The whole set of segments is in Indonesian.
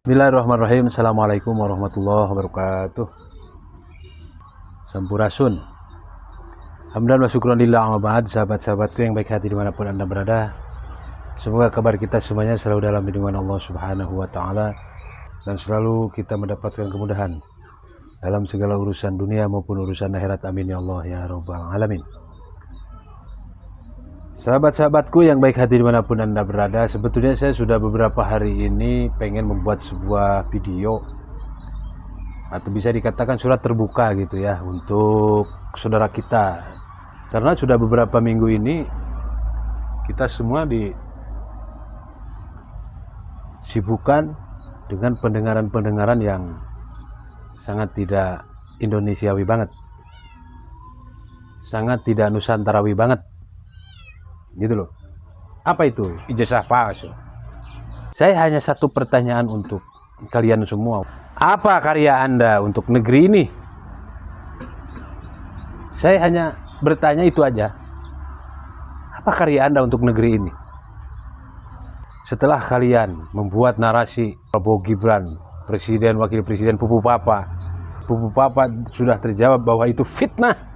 Bismillahirrahmanirrahim. Assalamualaikum warahmatullahi wabarakatuh. Sampurasun. Hamdan wa syukran lillah, amma ba'd. Sahabat-sahabatku yang baik hati dimanapun anda berada, semoga kabar kita semuanya selalu dalam lindungan Allah subhanahu wa ta'ala, dan selalu kita mendapatkan kemudahan dalam segala urusan dunia maupun urusan akhirat. Amin ya Allah ya rabbal alamin. Sahabat-sahabatku yang baik hati dimanapun anda berada, sebetulnya saya sudah beberapa hari ini pengen membuat sebuah video, atau bisa dikatakan surat terbuka gitu ya, untuk saudara kita. Karena sudah beberapa minggu ini kita semua disibukkan dengan pendengaran-pendengaran yang sangat tidak Indonesiawi banget, sangat tidak Nusantarawi banget gitu loh. Apa itu ijazah palsu? Saya hanya satu pertanyaan untuk kalian semua. Apa karya anda untuk negeri ini? Saya hanya bertanya itu aja. Apa karya anda untuk negeri ini? Setelah kalian membuat narasi Prabowo Gibran, presiden, wakil presiden, Pupu Papa sudah terjawab bahwa itu fitnah.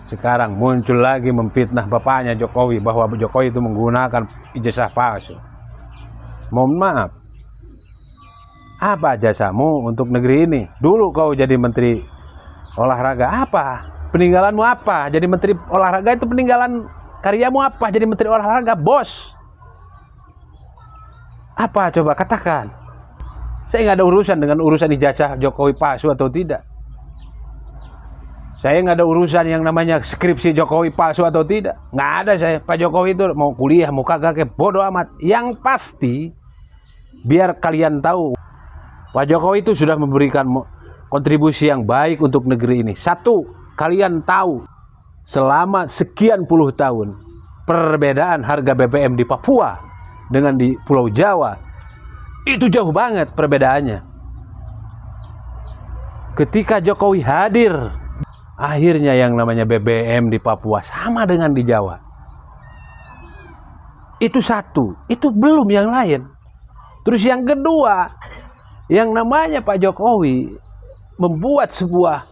Sekarang muncul lagi memfitnah bapaknya Jokowi bahwa Jokowi itu menggunakan ijazah palsu. Mohon maaf, apa jasamu untuk negeri ini? Dulu kau jadi menteri olahraga, apa peninggalanmu? Apa jadi menteri olahraga? Itu peninggalan karyamu apa jadi menteri olahraga, bos? Apa coba katakan? Saya nggak ada urusan dengan urusan ijazah Jokowi palsu atau tidak. Saya nggak ada urusan yang namanya skripsi Jokowi palsu atau tidak. Nggak ada saya. Pak Jokowi itu mau kuliah, mau kagak, bodoh amat. Yang pasti, biar kalian tahu, Pak Jokowi itu sudah memberikan kontribusi yang baik untuk negeri ini. Satu, kalian tahu, selama sekian puluh tahun, perbedaan harga BBM di Papua dengan di Pulau Jawa, itu jauh banget perbedaannya. Ketika Jokowi hadir, akhirnya yang namanya BBM di Papua sama dengan di Jawa. Itu satu, itu belum yang lain. Terus yang kedua, yang namanya Pak Jokowi membuat sebuah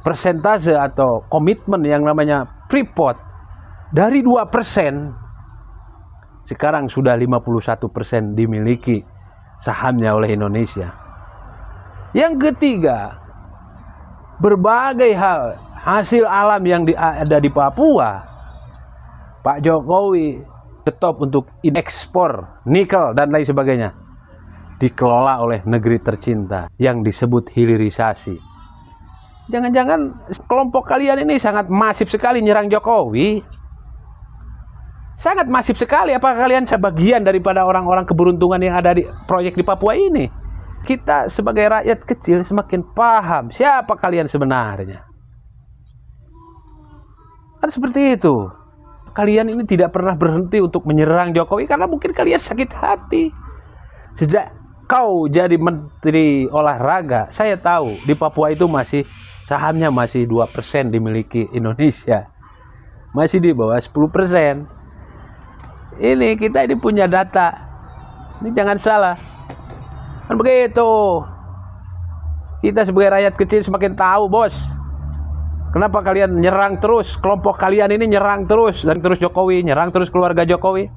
persentase atau komitmen yang namanya Freeport dari 2%, sekarang sudah 51% dimiliki sahamnya oleh Indonesia. Yang ketiga, berbagai hal hasil alam yang ada di Papua, Pak Jokowi stop untuk ekspor nikel dan lain sebagainya, dikelola oleh negeri tercinta yang disebut hilirisasi. Jangan-jangan kelompok kalian ini sangat masif sekali nyerang Jokowi, sangat masif sekali. Apakah kalian sebagian daripada orang-orang keberuntungan yang ada di proyek di Papua ini? Kita sebagai rakyat kecil semakin paham siapa kalian sebenarnya. Kan seperti itu. Kalian ini tidak pernah berhenti untuk menyerang Jokowi karena mungkin kalian sakit hati. Sejak kau jadi menteri olahraga, saya tahu di Papua itu masih sahamnya masih 2% dimiliki Indonesia. Masih di bawah 10%. Ini kita ini punya data. Ini jangan salah. Kan begitu. Kita sebagai rakyat kecil semakin tahu, bos. Kenapa kalian nyerang terus? Kelompok kalian ini nyerang terus dan terus Jokowi, nyerang terus keluarga Jokowi.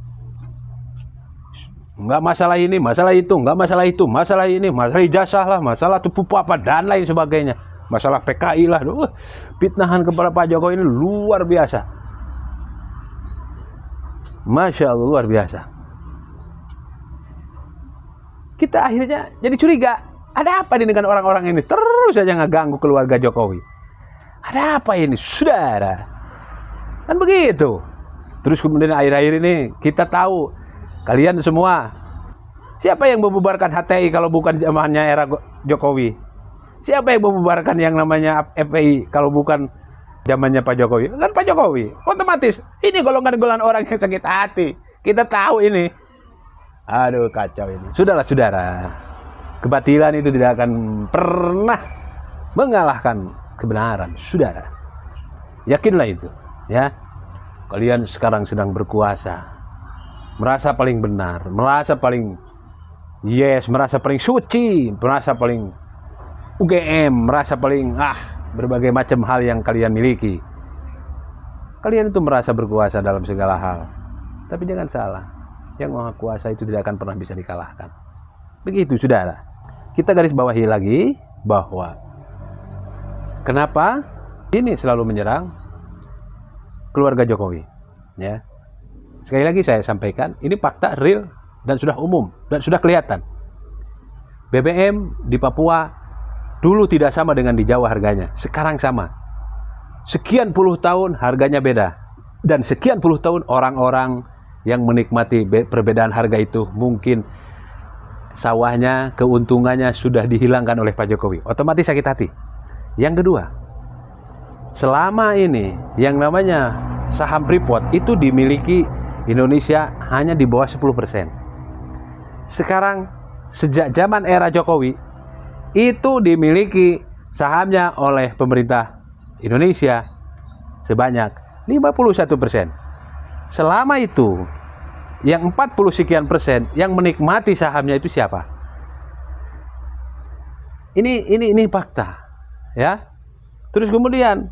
Enggak masalah ini, masalah itu, enggak masalah itu, masalah ini, masalah ijazah lah, masalah tubuh apa dan lain sebagainya. Masalah PKI lah. Fitnahan kepada Pak Jokowi ini luar biasa. Masya Allah, luar biasa. Kita akhirnya jadi curiga, ada apa ini dengan orang-orang ini? Terus saja ngeganggu keluarga Jokowi. Ada apa ini, saudara? Kan begitu. Terus kemudian akhir-akhir ini kita tahu, kalian semua, siapa yang membubarkan HTI kalau bukan zamannya era Jokowi? Siapa yang membubarkan yang namanya FPI kalau bukan zamannya Pak Jokowi? Kan Pak Jokowi. Otomatis, ini golongan-golongan orang yang sakit hati. Kita tahu ini. Aduh, kacau ini. Sudahlah saudara, kebatilan itu tidak akan pernah mengalahkan kebenaran, saudara. Yakinlah itu, ya. Kalian sekarang sedang berkuasa, merasa paling benar, merasa paling yes, merasa paling suci, merasa paling UGM, merasa paling berbagai macam hal yang kalian miliki. Kalian itu merasa berkuasa dalam segala hal. Tapi jangan salah, yang Maha Kuasa itu tidak akan pernah bisa dikalahkan. Begitu, saudara. Kita garis bawahi lagi bahwa kenapa ini selalu menyerang keluarga Jokowi. Ya. Sekali lagi saya sampaikan, ini fakta real dan sudah umum dan sudah kelihatan. BBM di Papua dulu tidak sama dengan di Jawa harganya, sekarang sama. Sekian puluh tahun harganya beda, dan sekian puluh tahun orang-orang yang menikmati perbedaan harga itu mungkin sawahnya, keuntungannya sudah dihilangkan oleh Pak Jokowi, otomatis sakit hati. Yang kedua, selama ini yang namanya saham Freeport itu dimiliki Indonesia hanya di bawah 10%. Sekarang sejak zaman era Jokowi itu dimiliki sahamnya oleh pemerintah Indonesia sebanyak 51%. Selama itu yang 40 sekian persen yang menikmati sahamnya itu siapa? Ini fakta, ya. Terus kemudian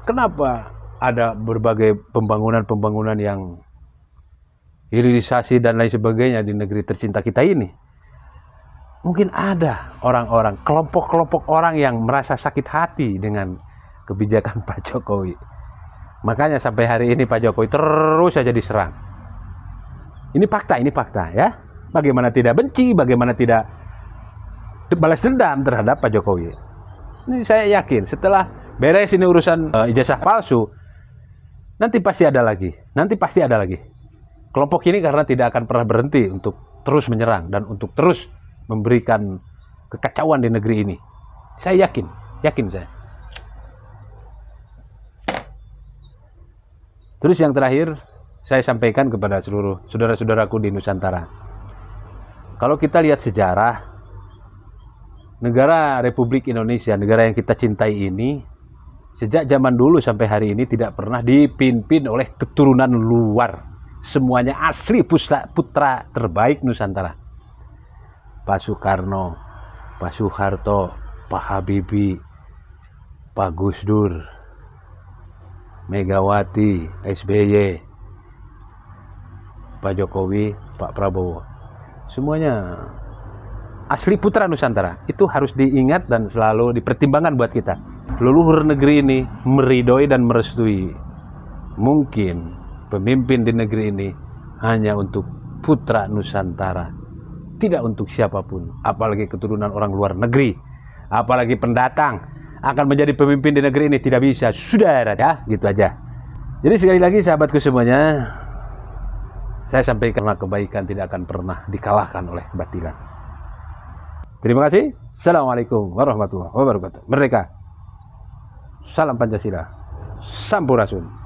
kenapa ada berbagai pembangunan yang hilirisasi dan lain sebagainya di negeri tercinta kita ini? Mungkin ada orang-orang, kelompok-kelompok orang yang merasa sakit hati dengan kebijakan Pak Jokowi. Makanya sampai hari ini Pak Jokowi terus saja diserang. Ini fakta ya. Bagaimana tidak benci, bagaimana tidak balas dendam terhadap Pak Jokowi. Ini saya yakin setelah beres ini urusan ijazah palsu, nanti pasti ada lagi. Kelompok ini karena tidak akan pernah berhenti untuk terus menyerang dan untuk terus memberikan kekacauan di negeri ini. Saya yakin saya. Terus yang terakhir, saya sampaikan kepada seluruh saudara-saudaraku di Nusantara. Kalau kita lihat sejarah, negara Republik Indonesia, negara yang kita cintai ini, sejak zaman dulu sampai hari ini tidak pernah dipimpin oleh keturunan luar. Semuanya asli putra terbaik Nusantara. Pak Soekarno, Pak Soeharto, Pak Habibie, Pak Gus Dur, Megawati, SBY, Pak Jokowi, Pak Prabowo. Semuanya asli putra Nusantara. Itu harus diingat dan selalu dipertimbangkan buat kita. Leluhur negeri ini meridoi dan merestui. Mungkin pemimpin di negeri ini hanya untuk putra Nusantara. Tidak untuk siapapun. Apalagi keturunan orang luar negeri. Apalagi pendatang akan menjadi pemimpin di negeri ini tidak bisa. Sudah ya, gitu aja. Jadi sekali lagi sahabatku semuanya, saya sampaikan kebaikan tidak akan pernah dikalahkan oleh kebatilan. Terima kasih. Assalamualaikum warahmatullahi wabarakatuh. Merdeka. Salam Pancasila. Sampurasun.